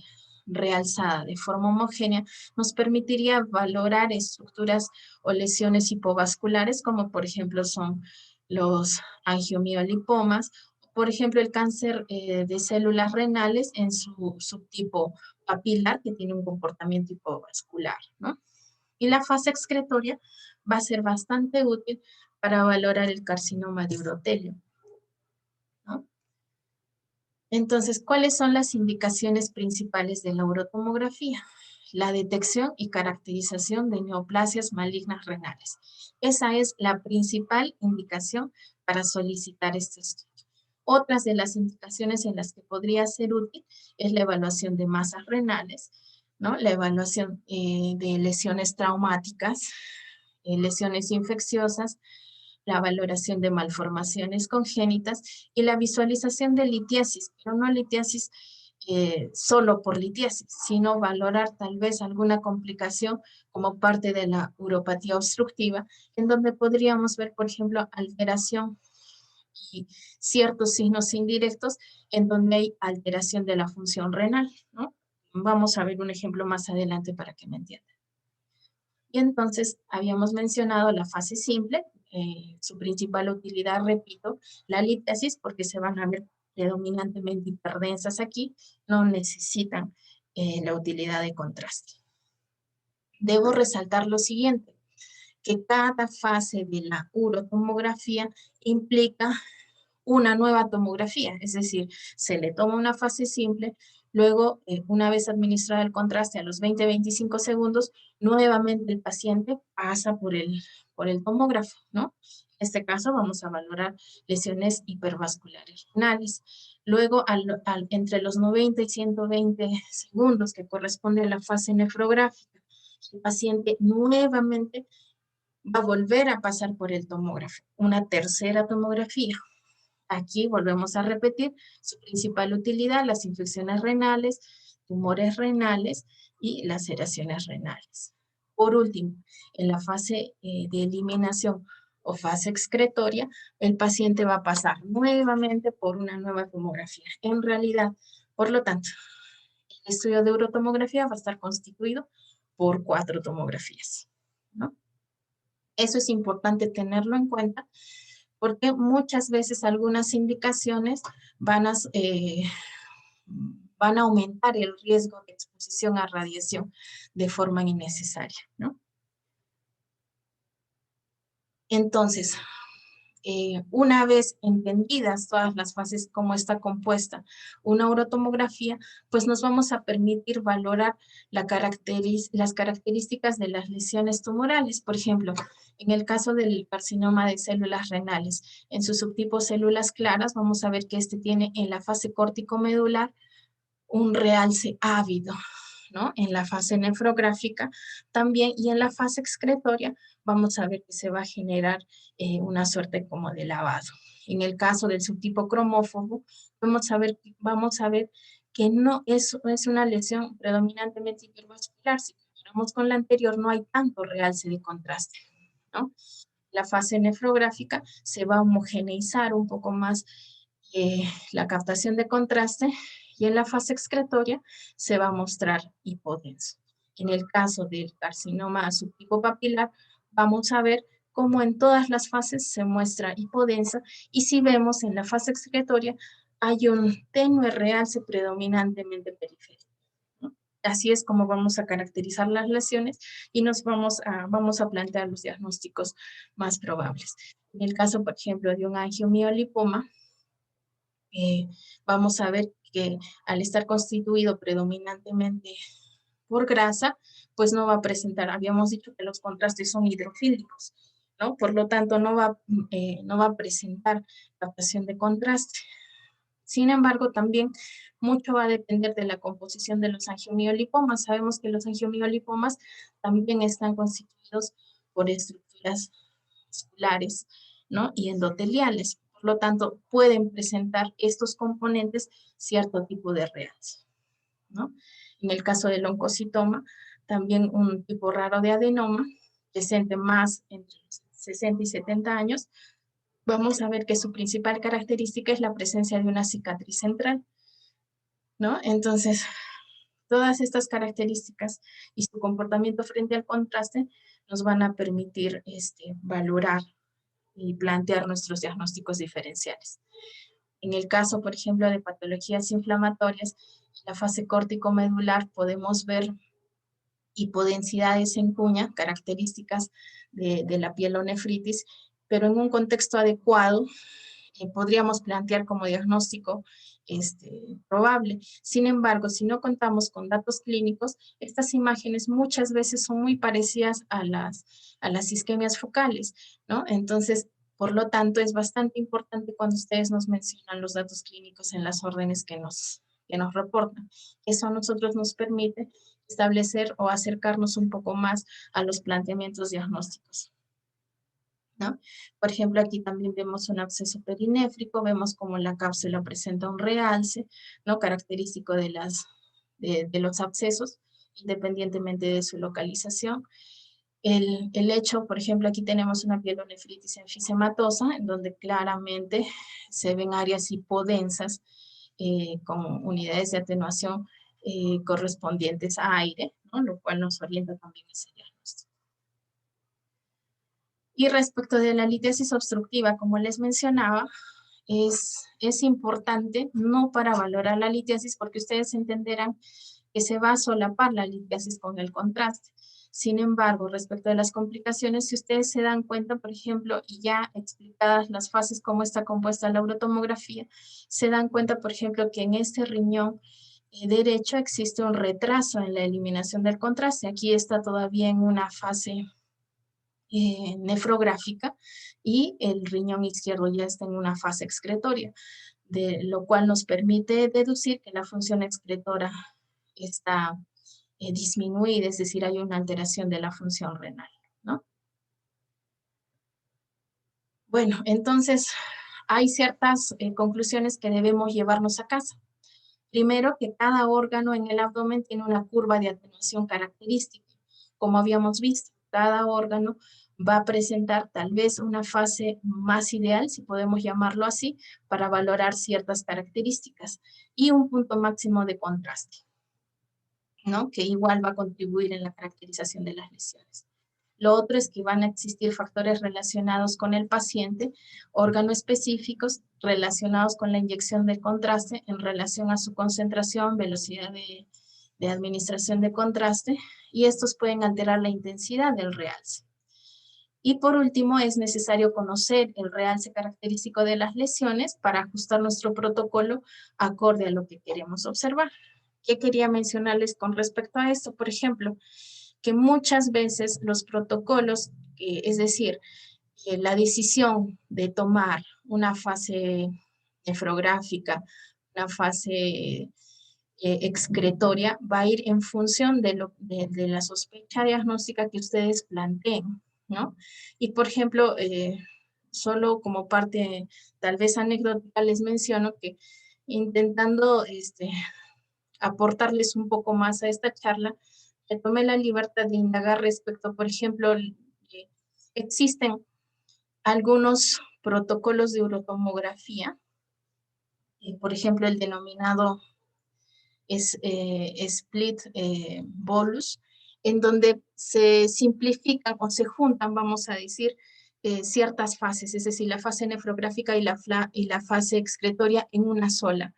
realzada de forma homogénea, nos permitiría valorar estructuras o lesiones hipovasculares, como por ejemplo son los angiomiolipomas, por ejemplo el cáncer de células renales en su subtipo papilar, que tiene un comportamiento hipovascular, ¿no? Y la fase excretoria va a ser bastante útil para valorar el carcinoma de urotelio, ¿no? Entonces, ¿cuáles son las indicaciones principales de la urotomografía? La detección y caracterización de neoplasias malignas renales. Esa es la principal indicación para solicitar este estudio. Otras de las indicaciones en las que podría ser útil es la evaluación de masas renales, ¿no? La evaluación de lesiones traumáticas, lesiones infecciosas, la valoración de malformaciones congénitas y la visualización de litiasis, pero no litiasis solo por litiasis, sino valorar tal vez alguna complicación como parte de la uropatía obstructiva, en donde podríamos ver, por ejemplo, alteración y ciertos signos indirectos en donde hay alteración de la función renal, ¿no? Vamos a ver un ejemplo más adelante para que me entiendan. Y entonces habíamos mencionado la fase simple, su principal utilidad, repito, la litiasis, porque se van a ver predominantemente hiperdensas aquí, no necesitan la utilidad de contraste. Debo resaltar lo siguiente, que cada fase de la urotomografía implica una nueva tomografía, es decir, se le toma una fase simple, luego una vez administrado el contraste a los 20-25 segundos, nuevamente el paciente pasa por el tomógrafo, ¿no? En este caso vamos a valorar lesiones hipervasculares renales. Luego, entre los 90 y 120 segundos que corresponde a la fase nefrográfica, el paciente nuevamente va a volver a pasar por el tomógrafo, una tercera tomografía. Aquí volvemos a repetir su principal utilidad, las infecciones renales, tumores renales y laceraciones renales. Por último, en la fase de eliminación o fase excretoria, el paciente va a pasar nuevamente por una nueva tomografía. En realidad, por lo tanto, el estudio de urotomografía va a estar constituido por 4 tomografías, ¿no? Eso es importante tenerlo en cuenta, porque muchas veces algunas indicaciones van a aumentar el riesgo de exposición a radiación de forma innecesaria, ¿no? Entonces, una vez entendidas todas las fases, cómo está compuesta una urotomografía, pues nos vamos a permitir valorar las características de las lesiones tumorales. Por ejemplo, en el caso del carcinoma de células renales, en su subtipo células claras, vamos a ver que este tiene en la fase córtico-medular un realce ávido, ¿no? En la fase nefrográfica también, y en la fase excretoria vamos a ver que se va a generar una suerte como de lavado. En el caso del subtipo cromófobo, vamos a ver que no es una lesión predominantemente hipervascular. Si comparamos con la anterior, no hay tanto realce de contraste, ¿no? La fase nefrográfica se va a homogeneizar un poco más la captación de contraste, y en la fase excretoria se va a mostrar hipodenso. En el caso del carcinoma subtipo papilar, vamos a ver cómo en todas las fases se muestra hipodensa, y si vemos en la fase excretoria hay un tenue realce predominantemente periférico, ¿no? Así es como vamos a caracterizar las lesiones y nos vamos a plantear los diagnósticos más probables. En el caso, por ejemplo, de un angiomiolipoma, vamos a ver que al estar constituido predominantemente por grasa, pues no va a presentar, habíamos dicho que los contrastes son hidrofílicos, ¿no? Por lo tanto, no va a presentar captación de contraste. Sin embargo, también mucho va a depender de la composición de los angiomiolipomas. Sabemos que los angiomiolipomas también están constituidos por estructuras musculares, ¿no? Y endoteliales. Por lo tanto, pueden presentar estos componentes cierto tipo de realce, ¿no? En el caso del oncocitoma, también un tipo raro de adenoma, presente más entre los 60 y 70 años, vamos a ver que su principal característica es la presencia de una cicatriz central, ¿no? Entonces, todas estas características y su comportamiento frente al contraste nos van a permitir valorar y plantear nuestros diagnósticos diferenciales. En el caso, por ejemplo, de patologías inflamatorias, en la fase córtico-medular podemos ver hipodensidades en cuña, características de la pielonefritis, pero en un contexto adecuado podríamos plantear como diagnóstico probable. Sin embargo, si no contamos con datos clínicos, estas imágenes muchas veces son muy parecidas a las isquemias focales, ¿no? Entonces, por lo tanto, es bastante importante cuando ustedes nos mencionan los datos clínicos en las órdenes que nos reportan. Eso a nosotros nos permite establecer o acercarnos un poco más a los planteamientos diagnósticos, ¿no? Por ejemplo, aquí también vemos un absceso perinéfrico, vemos como la cápsula presenta un realce, ¿no? Característico de los abscesos, independientemente de su localización. El hecho, por ejemplo, aquí tenemos una pielonefritis enfisematosa, en donde claramente se ven áreas hipodensas con unidades de atenuación correspondientes a aire, ¿no? Lo cual nos orienta también ese diagnóstico. Y respecto de la litiasis obstructiva, como les mencionaba, es importante no para valorar la litiasis, porque ustedes entenderán que se va a solapar la litiasis con el contraste. Sin embargo, respecto de las complicaciones, si ustedes se dan cuenta, por ejemplo, y ya explicadas las fases, cómo está compuesta la urotomografía, se dan cuenta, por ejemplo, que en este riñón derecho existe un retraso en la eliminación del contraste. Aquí está todavía en una fase nefrográfica y el riñón izquierdo ya está en una fase excretoria, de lo cual nos permite deducir que la función excretora está disminuida, es decir, hay una alteración de la función renal, ¿no? Bueno, entonces hay ciertas conclusiones que debemos llevarnos a casa. Primero, que cada órgano en el abdomen tiene una curva de atenuación característica. Como habíamos visto, cada órgano va a presentar tal vez una fase más ideal, si podemos llamarlo así, para valorar ciertas características y un punto máximo de contraste, ¿no? Que igual va a contribuir en la caracterización de las lesiones. Lo otro es que van a existir factores relacionados con el paciente, órganos específicos relacionados con la inyección de contraste en relación a su concentración, velocidad de administración de contraste, y estos pueden alterar la intensidad del realce. Y por último, es necesario conocer el realce característico de las lesiones para ajustar nuestro protocolo acorde a lo que queremos observar. ¿Qué quería mencionarles con respecto a esto? Por ejemplo, que muchas veces los protocolos, es decir, la decisión de tomar una fase nefrográfica, una fase excretoria, va a ir en función de la sospecha diagnóstica que ustedes planteen, ¿no? Y por ejemplo, solo como parte tal vez anecdótica les menciono que intentando aportarles un poco más a esta charla, me tomé la libertad de indagar respecto, por ejemplo, existen algunos protocolos de urotomografía, por ejemplo, el denominado split bolus, en donde se simplifican o se juntan, vamos a decir, ciertas fases, es decir, la fase nefrográfica y la fase excretoria en una sola.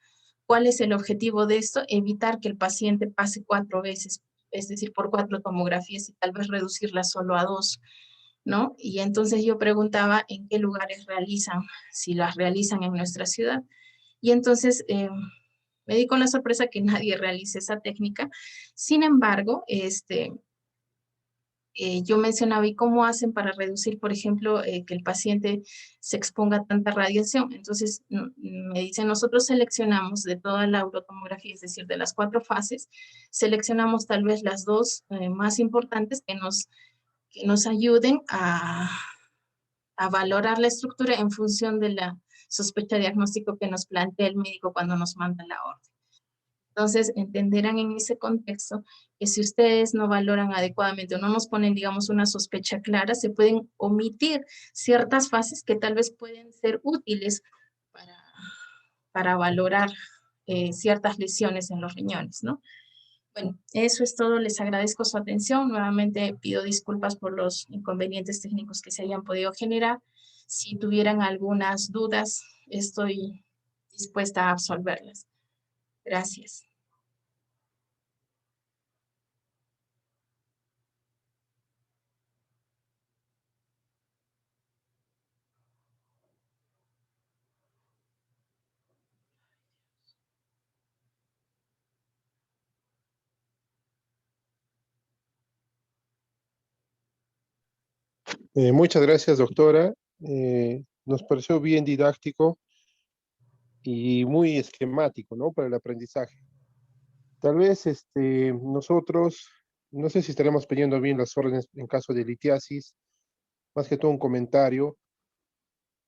¿Cuál es el objetivo de esto? Evitar que el paciente pase 4 veces, es decir, por 4 tomografías y tal vez reducirla solo a 2, ¿no? Y entonces yo preguntaba en qué lugares realizan, si las realizan en nuestra ciudad. Y entonces me di con la sorpresa que nadie realice esa técnica. Sin embargo, yo mencionaba, ¿y cómo hacen para reducir, por ejemplo, que el paciente se exponga a tanta radiación? Entonces, me dicen, nosotros seleccionamos de toda la urotomografía, es decir, de las 4 fases, seleccionamos tal vez las 2 más importantes que nos ayuden a valorar la estructura en función de la sospecha diagnóstico que nos plantea el médico cuando nos manda la orden. Entonces, entenderán en ese contexto que si ustedes no valoran adecuadamente o no nos ponen, digamos, una sospecha clara, se pueden omitir ciertas fases que tal vez pueden ser útiles para valorar ciertas lesiones en los riñones, ¿no? Bueno, eso es todo. Les agradezco su atención. Nuevamente pido disculpas por los inconvenientes técnicos que se hayan podido generar. Si tuvieran algunas dudas, estoy dispuesta a absolverlas. Gracias. Muchas gracias, doctora. Nos pareció bien didáctico y muy esquemático, ¿no? Para el aprendizaje. Tal vez nosotros, no sé si estaremos pidiendo bien las órdenes en caso de litiasis, más que todo un comentario.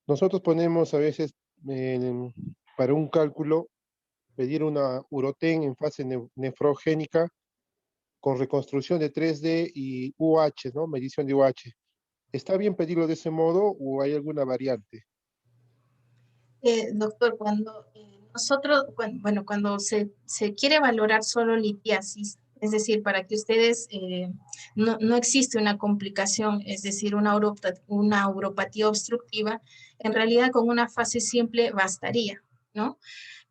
Nosotros ponemos a veces para un cálculo pedir una uroten en fase nefrogénica con reconstrucción de 3D y UH, ¿no? Medición de UH. ¿Está bien pedirlo de ese modo o hay alguna variante? Doctor, cuando se quiere valorar solo litiasis, es decir, para que ustedes, no existe una complicación, es decir, una uropatía obstructiva, en realidad con una fase simple bastaría, ¿no?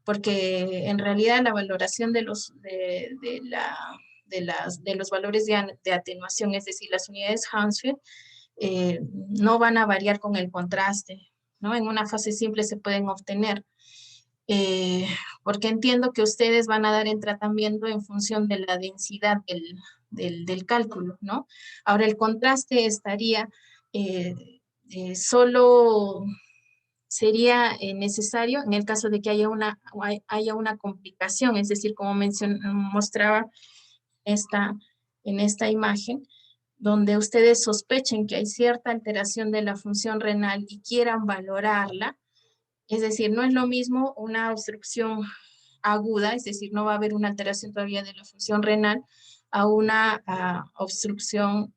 Porque en realidad la valoración de los valores de atenuación, es decir, las unidades Hounsfield, no van a variar con el contraste, ¿no? En una fase simple se pueden obtener, porque entiendo que ustedes van a dar en tratamiento en función de la densidad del cálculo, ¿no? Ahora, el contraste estaría solo sería necesario en el caso de que haya una complicación, es decir, como mostraba en esta imagen, donde ustedes sospechen que hay cierta alteración de la función renal y quieran valorarla. Es decir, no es lo mismo una obstrucción aguda, es decir, no va a haber una alteración todavía de la función renal, a una obstrucción,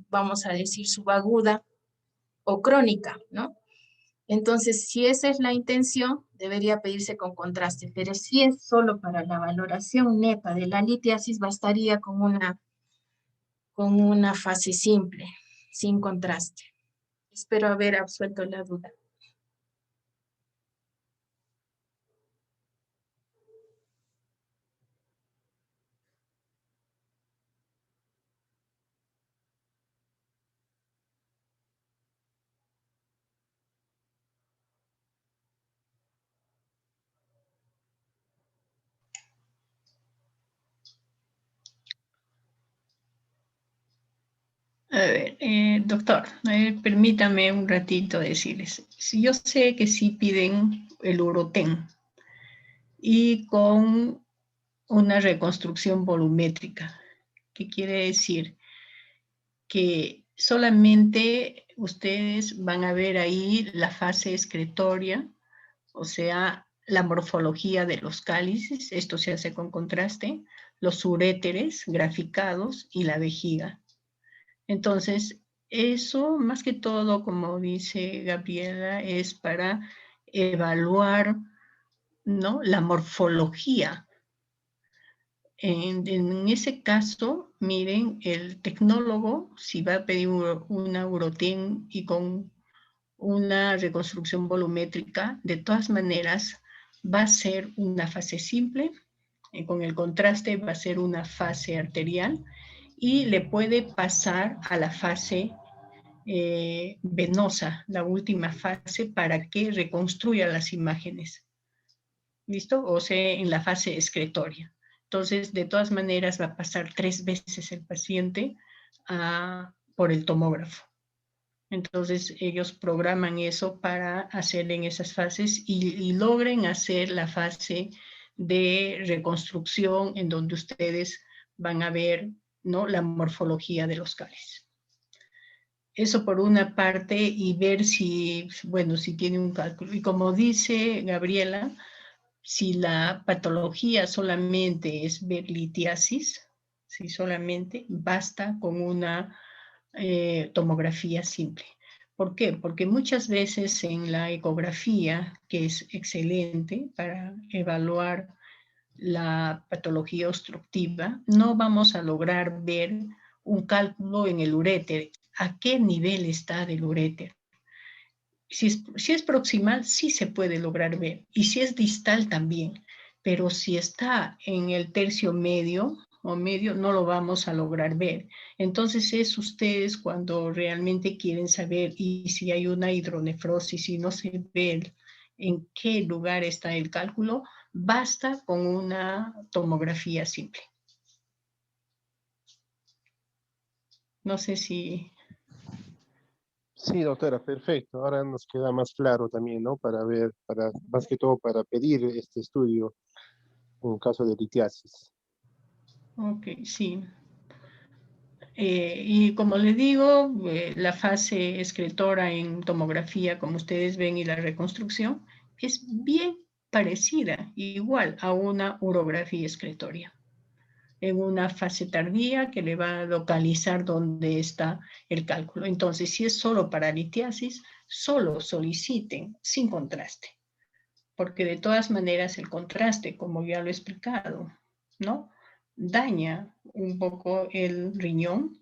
vamos a decir, subaguda o crónica, ¿no? Entonces, si esa es la intención, debería pedirse con contraste, pero si es solo para la valoración neta de la litiasis, bastaría con una fase simple, sin contraste. Espero haber absuelto la duda. A ver, doctor, permítame un ratito decirles. Si yo sé que sí piden el uroten y con una reconstrucción volumétrica, que quiere decir que solamente ustedes van a ver ahí la fase excretoria, o sea, la morfología de los cálices, esto se hace con contraste, los uréteres graficados y la vejiga. Entonces, eso más que todo, como dice Gabriela, es para evaluar, ¿no?, la morfología. En ese caso, miren, el tecnólogo, si va a pedir una uroten y con una reconstrucción volumétrica, de todas maneras va a ser una fase simple, con el contraste va a ser una fase arterial y le puede pasar a la fase venosa, la última fase, para que reconstruya las imágenes. ¿Listo? O sea, en la fase excretoria. Entonces, de todas maneras, va a pasar 3 veces el paciente por el tomógrafo. Entonces ellos programan eso para hacer en esas fases y logren hacer la fase de reconstrucción en donde ustedes van a ver, ¿no?, la morfología de los cálices. Eso por una parte, y ver si, bueno, si tiene un cálculo. Y como dice Gabriela, si la patología solamente es ver litiasis, si solamente basta con una tomografía simple. ¿Por qué? Porque muchas veces en la ecografía, que es excelente para evaluar la patología obstructiva, no vamos a lograr ver un cálculo en el uréter. ¿A qué nivel está del uréter? Si es proximal, sí se puede lograr ver, y si es distal también, pero si está en el tercio medio o medio, no lo vamos a lograr ver. Entonces es ustedes cuando realmente quieren saber y si hay una hidronefrosis y no se ve en qué lugar está el cálculo, basta con una tomografía simple. No sé si... Sí, doctora, perfecto. Ahora nos queda más claro también, ¿no? Para ver, más que todo para pedir este estudio en caso de litiasis. Ok, sí. Y como les digo, la fase excretora en tomografía, como ustedes ven, y la reconstrucción, es bien parecida, igual a una urografía excretoria, en una fase tardía que le va a localizar dónde está el cálculo. Entonces, si es solo para litiasis, solo soliciten sin contraste, porque de todas maneras el contraste, como ya lo he explicado, ¿no?, daña un poco el riñón,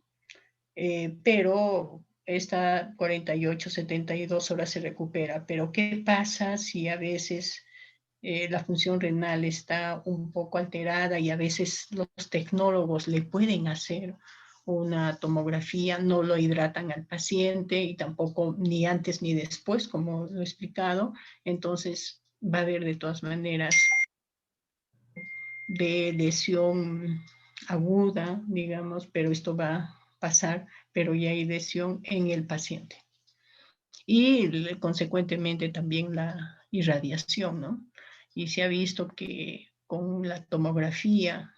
pero esta 48, 72 horas se recupera. Pero ¿qué pasa si a veces la función renal está un poco alterada y a veces los tecnólogos le pueden hacer una tomografía, no lo hidratan al paciente y tampoco ni antes ni después, como lo he explicado? Entonces va a haber de todas maneras de lesión aguda, digamos, pero esto va a pasar, pero ya hay lesión en el paciente. Y consecuentemente también la irradiación, ¿no? Y se ha visto que con la tomografía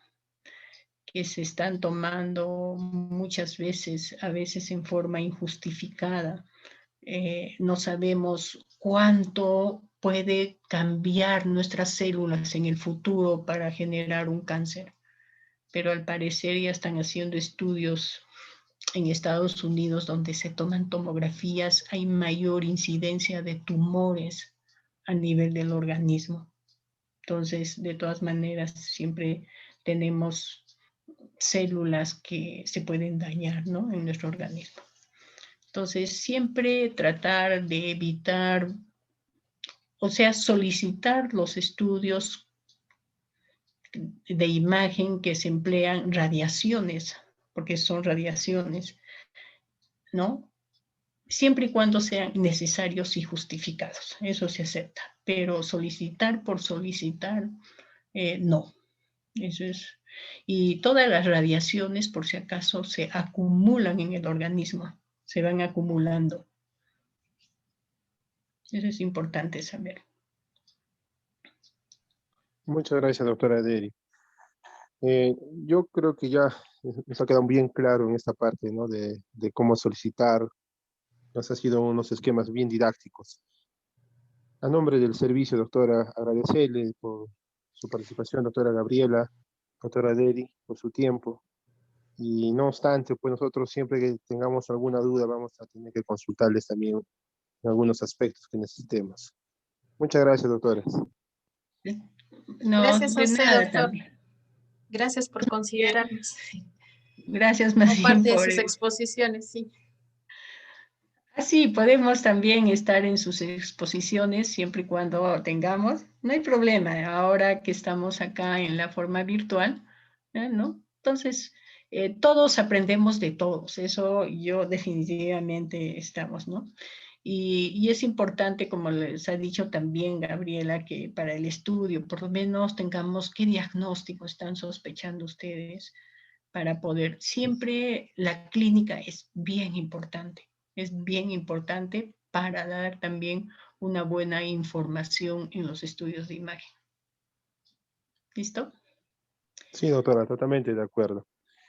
que se están tomando muchas veces, a veces en forma injustificada, no sabemos cuánto puede cambiar nuestras células en el futuro para generar un cáncer. Pero al parecer ya están haciendo estudios en Estados Unidos donde se toman tomografías, hay mayor incidencia de tumores a nivel del organismo. Entonces, de todas maneras, siempre tenemos células que se pueden dañar, ¿no?, en nuestro organismo. Entonces, siempre tratar de evitar, o sea, solicitar los estudios de imagen que se emplean radiaciones, porque son radiaciones, ¿no? Siempre y cuando sean necesarios y justificados, eso se acepta, pero solicitar por solicitar, no. Eso es. Y todas las radiaciones, por si acaso, se acumulan en el organismo, se van acumulando. Eso es importante saber. Muchas gracias, doctora Deri. Yo creo que ya nos ha quedado bien claro en esta parte, ¿no?, de cómo solicitar. Nos ha sido unos esquemas bien didácticos. A nombre del servicio, doctora, agradecerle por su participación, doctora Gabriela, doctora Deri, por su tiempo. Y no obstante, pues nosotros siempre que tengamos alguna duda vamos a tener que consultarles también en algunos aspectos que necesitemos. Muchas gracias, doctora. No, Gracias a de usted, nada doctor. también. Gracias por considerarnos Gracias más como bien parte de por... sus exposiciones, sí. Así podemos también estar en sus exposiciones siempre y cuando tengamos. No hay problema, ahora que estamos acá en la forma virtual, ¿no? Entonces, todos aprendemos de todos, eso yo definitivamente estamos, ¿no? Y es importante, como les ha dicho también Gabriela, que para el estudio por lo menos tengamos qué diagnóstico están sospechando ustedes, para poder, siempre la clínica es bien importante para dar también una buena información en los estudios de imagen. ¿Listo? Sí, doctora, totalmente de acuerdo.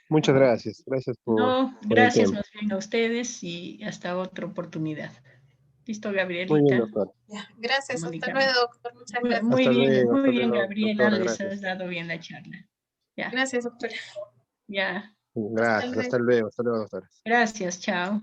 Muchas gracias. Gracias No, por el gracias tema. más bien a ustedes y hasta otra oportunidad. ¿Listo, Muy bien, Gabrielita? doctora. Ya, gracias, hasta Mónica. luego, doctor. Muchas gracias. Hasta Muy bien, luego, Gabriela, doctora, les gracias. has dado bien la charla. Ya, Gracias, doctora. ya. Gracias, hasta luego, doctora. Gracias, chao.